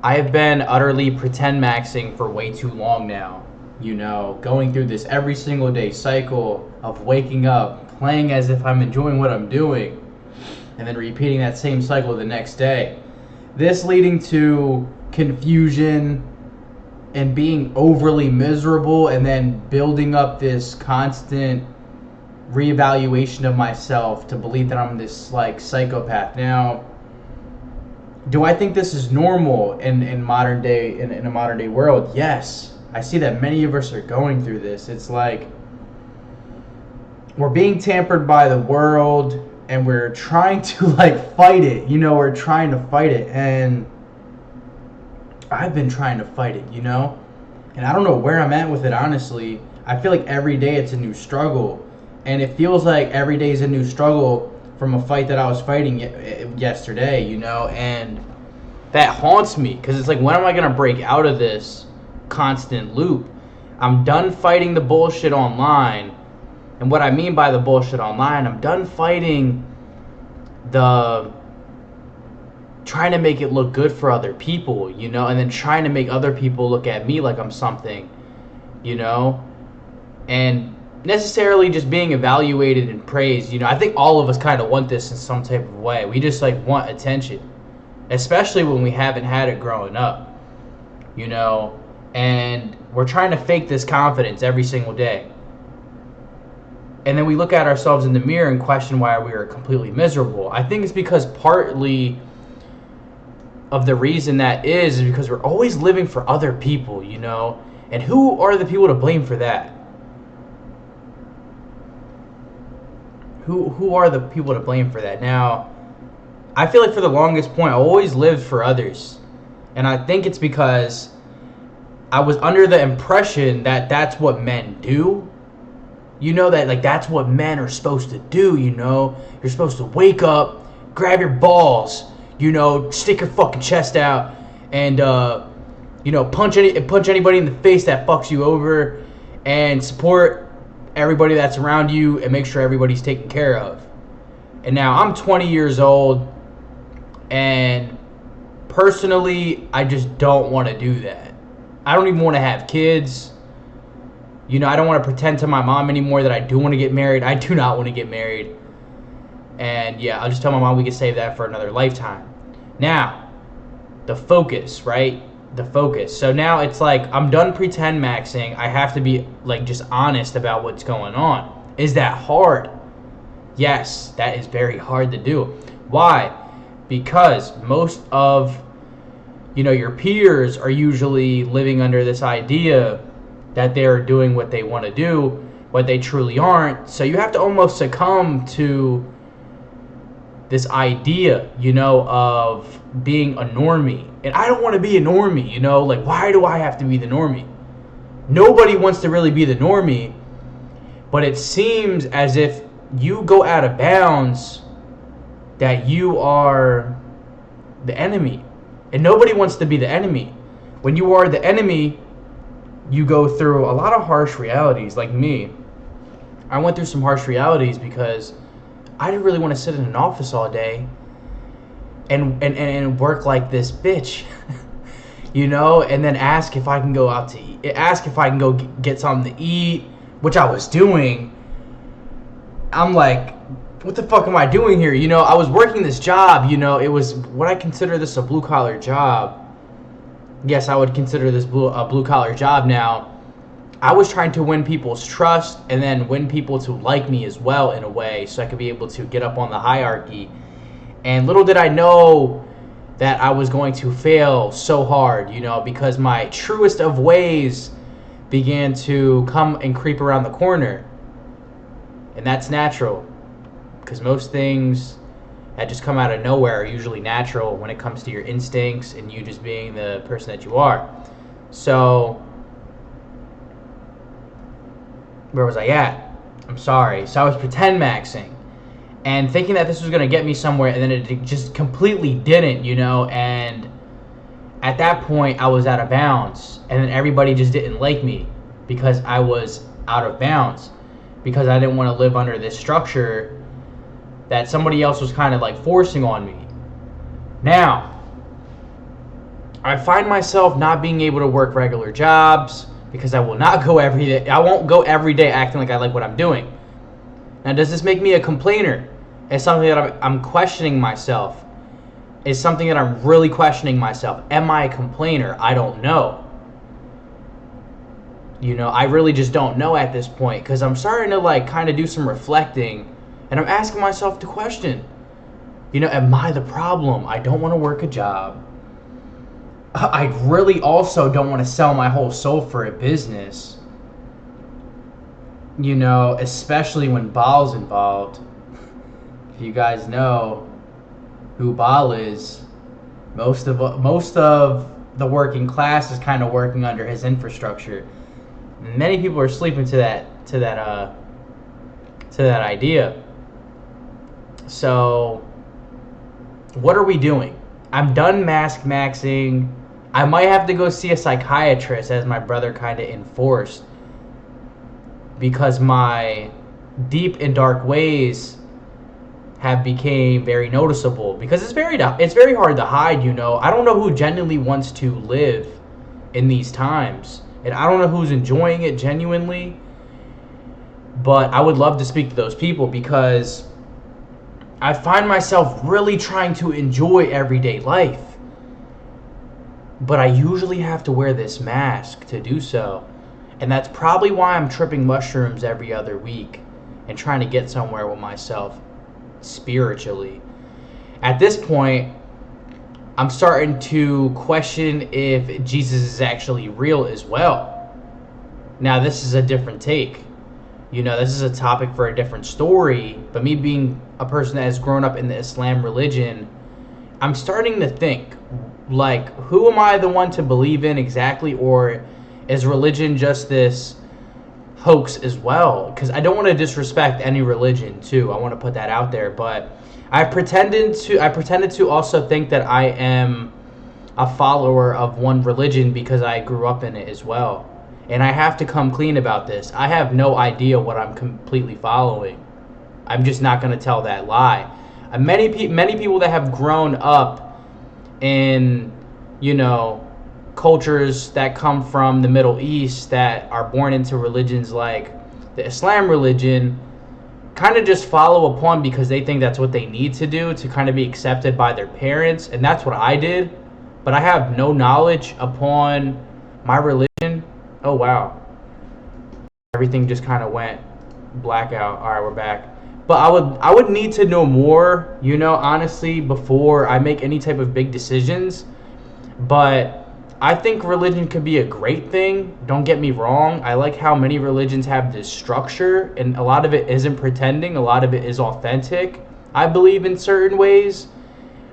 I've been utterly pretend maxing for way too long now. Going through this every single day cycle of waking up, playing as if I'm enjoying what I'm doing, and then repeating that same cycle the next day. This leading to confusion and being overly miserable, and then building up this constant reevaluation of myself to believe that I'm this like psychopath. Now, do I think this is normal in modern day in a modern day world? Yes. I see that many of us are going through this. It's like we're being tampered by the world and we're trying to like fight it. We're trying to fight it, and I've been trying to fight it, And I don't know where I'm at with it, honestly. I feel like every day it's a new struggle. And it feels like every day is a new struggle from a fight that I was fighting yesterday, and that haunts me because it's like, when am I going to break out of this constant loop? I'm done fighting the bullshit online. And what I mean by the bullshit online, I'm done fighting the trying to make it look good for other people, and then trying to make other people look at me like I'm something, and necessarily just being evaluated and praised. I think all of us kind of want this in some type of way. We just like want attention, especially when we haven't had it growing up, and we're trying to fake this confidence every single day. And then we look at ourselves in the mirror and question why we are completely miserable. I think it's because partly of the reason that is because we're always living for other people, and who are the people to blame for that? Who are the people to blame for that? Now, I feel like for the longest point, I always lived for others. And I think it's because I was under the impression that that's what men do. That like that's what men are supposed to do, You're supposed to wake up, grab your balls, stick your fucking chest out, and punch anybody in the face that fucks you over, and support everybody that's around you and make sure everybody's taken care of. And now I'm 20 years old, and personally, I just don't want to do that. I don't even want to have kids. I don't want to pretend to my mom anymore that I do want to get married. I do not want to get married. And yeah, I'll just tell my mom we can save that for another lifetime. Now, the focus, right? The focus. So now it's like I'm done pretend maxing. I have to be like just honest about what's going on. Is that hard? Yes, that is very hard to do. Why? Because most of your peers are usually living under this idea that they're doing what they want to do, what they truly aren't. So you have to almost succumb to this idea, of being a normie. And I don't want to be a normie, like, why do I have to be the normie? Nobody wants to really be the normie, but it seems as if you go out of bounds that you are the enemy. And nobody wants to be the enemy. When you are the enemy, you go through a lot of harsh realities. Like me, I went through some harsh realities because I didn't really want to sit in an office all day and work like this bitch, and then ask if I can go out to eat, ask if I can go get something to eat, which I was doing. I'm like, what the fuck am I doing here? I was working this job, it was what I consider this a blue collar job. Yes, I would consider this a blue collar job. Now, I was trying to win people's trust and then win people to like me as well in a way, so I could be able to get up on the hierarchy. And little did I know that I was going to fail so hard, because my truest of ways began to come and creep around the corner. And that's natural, because most things that just come out of nowhere are usually natural when it comes to your instincts and you just being the person that you are. So, where was I at? I'm sorry. So I was pretend maxing and thinking that this was going to get me somewhere, and then it just completely didn't, and at that point I was out of bounds, and then everybody just didn't like me because I was out of bounds, because I didn't want to live under this structure that somebody else was kind of like forcing on me. Now, I find myself not being able to work regular jobs because I will not go every day. I won't go every day acting like I like what I'm doing. Now, does this make me a complainer? It's something that I'm questioning myself. It's something that I'm really questioning myself. Am I a complainer? I don't know. I really just don't know at this point because I'm starting to like kind of do some reflecting and I'm asking myself the question, am I the problem? I don't want to work a job. I really also don't want to sell my whole soul for a business. Especially when Baal's involved. If you guys know who Baal is, most of the working class is kind of working under his infrastructure. Many people are sleeping to that idea. So, what are we doing? I'm done maxing. I might have to go see a psychiatrist, as my brother kind of enforced, because my deep and dark ways have became very noticeable. Because it's very hard to hide. I don't know who genuinely wants to live in these times, and I don't know who's enjoying it genuinely. But I would love to speak to those people because I find myself really trying to enjoy everyday life. But I usually have to wear this mask to do so. And that's probably why I'm tripping mushrooms every other week and trying to get somewhere with myself spiritually. At this point, I'm starting to question if Jesus is actually real as well. Now, this is a different take. This is a topic for a different story. But me being a person that has grown up in the Islam religion, I'm starting to think, like, who am I the one to believe in exactly? Or is religion just this hoax as well? Because I don't want to disrespect any religion, too. I want to put that out there. But I pretended to also think that I am a follower of one religion because I grew up in it as well. And I have to come clean about this. I have no idea what I'm completely following. I'm just not going to tell that lie. Many people that have grown up in, cultures that come from the Middle East that are born into religions like the Islam religion kind of just follow upon because they think that's what they need to do to kind of be accepted by their parents. And that's what I did. But I have no knowledge upon my religion. Oh, wow. Everything just kind of went blackout. All right, we're back. But I would need to know more, honestly, before I make any type of big decisions. But I think religion could be a great thing. Don't get me wrong. I like how many religions have this structure, and a lot of it isn't pretending. A lot of it is authentic, I believe, in certain ways.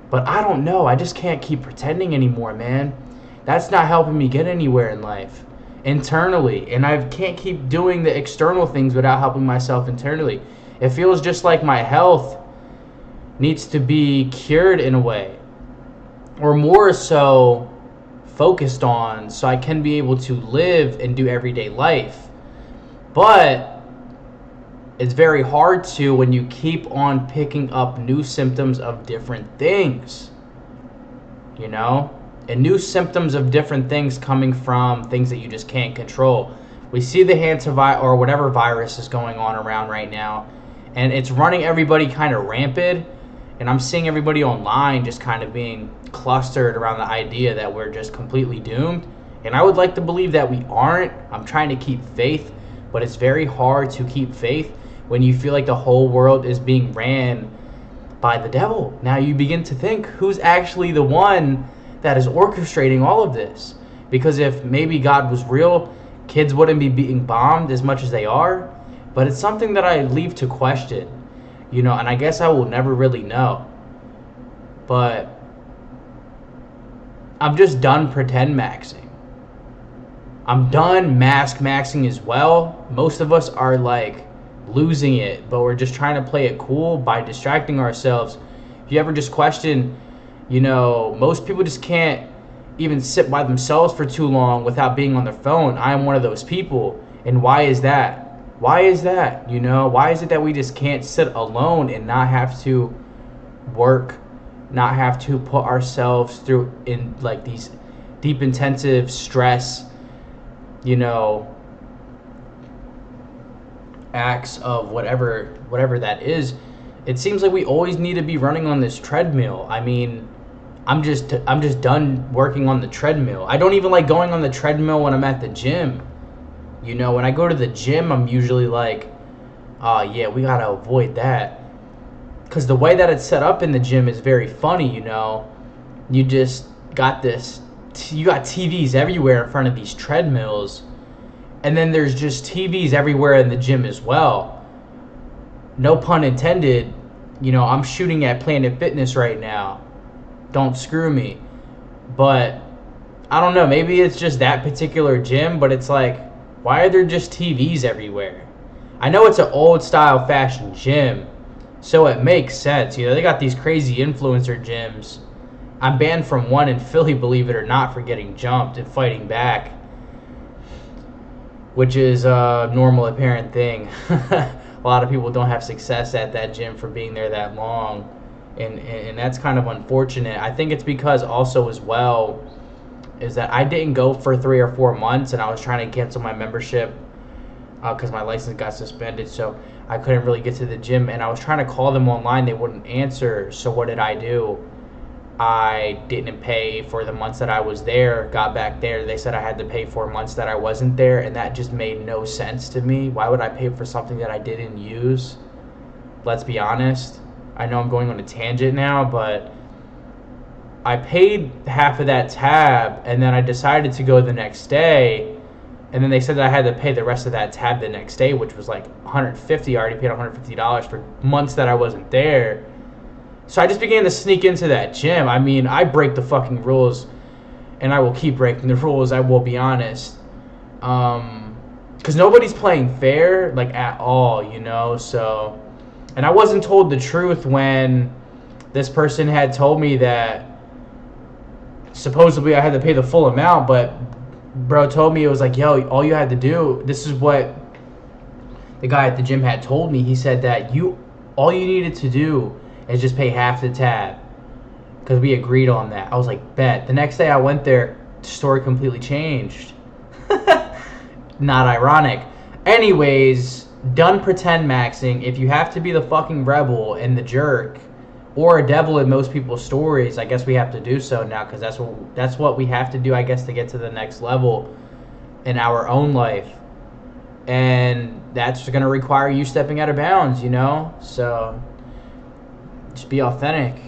But I don't know. I just can't keep pretending anymore, man. That's not helping me get anywhere in life. Internally, and I can't keep doing the external things without helping myself internally. It feels just like my health needs to be cured in a way, or more so focused on, so I can be able to live and do everyday life. But it's very hard to when you keep on picking up new symptoms of different things, and new symptoms of different things coming from things that you just can't control. We see the hantavirus or whatever virus is going on around right now, and it's running everybody kind of rampant. And I'm seeing everybody online just kind of being clustered around the idea that we're just completely doomed. And I would like to believe that we aren't. I'm trying to keep faith, but it's very hard to keep faith when you feel like the whole world is being ran by the devil. Now you begin to think, who's actually the one that is orchestrating all of this? Because if maybe God was real, kids wouldn't be being bombed as much as they are. But it's something that I leave to question, and I guess I will never really know. But I'm just done pretend maxing. I'm done mask maxing as well. Most of us are like losing it, but we're just trying to play it cool by distracting ourselves. If you ever just question, most people just can't even sit by themselves for too long without being on their phone. I am one of those people. And why is that? Why is that? Why is it that we just can't sit alone and not have to work, not have to put ourselves through in like these deep intensive stress, you know, acts of whatever that is, it seems like we always need to be running on this treadmill. I mean, I'm just done working on the treadmill. I don't even like going on the treadmill when I'm at the gym. You know, when I go to the gym, I'm usually like, oh yeah, we gotta avoid that. Because the way that it's set up in the gym is very funny, you know. You just got you got TVs everywhere in front of these treadmills. And then there's just TVs everywhere in the gym as well. No pun intended. You know, I'm shooting at Planet Fitness right now. Don't screw me. But I don't know, maybe it's just that particular gym, but it's like, why are there just TVs everywhere? I know it's an old style fashion gym, so it makes sense. You know, they got these crazy influencer gyms. I'm banned from one in Philly, believe it or not, for getting jumped and fighting back, which is a normal apparent thing. A lot of people don't have success at that gym for being there that long, and that's kind of unfortunate. I think it's because also as well is that I didn't go for 3 or 4 months, and I was trying to cancel my membership because my license got suspended, so I couldn't really get to the gym, and I was trying to call them online. They wouldn't answer. So what did I do? I didn't pay for the months that I was there. Got back there, they said I had to pay for months that I wasn't there, and that just made no sense to me. Why would I pay for something that I didn't use? Let's be honest. I know I'm going on a tangent now, but I paid half of that tab, and then I decided to go the next day, and then they said that I had to pay the rest of that tab the next day, which was like $150. I already paid $150 for months that I wasn't there. So I just began to sneak into that gym. I mean, I break the fucking rules, and I will keep breaking the rules, I will be honest. Because nobody's playing fair, like, at all, you know? So, and I wasn't told the truth when this person had told me that supposedly I had to pay the full amount, but bro told me, it was like, yo, all you had to do, this is what the guy at the gym had told me. He said that all you needed to do is just pay half the tab, because we agreed on that. I was like, bet. The next day I went there, the story completely changed. Not ironic. Anyways, done pretend maxing. If you have to be the fucking rebel and the jerk or a devil in most people's stories, I guess we have to do so now, because that's what we have to do, I guess, to get to the next level in our own life. And that's going to require you stepping out of bounds, you know? So just be authentic.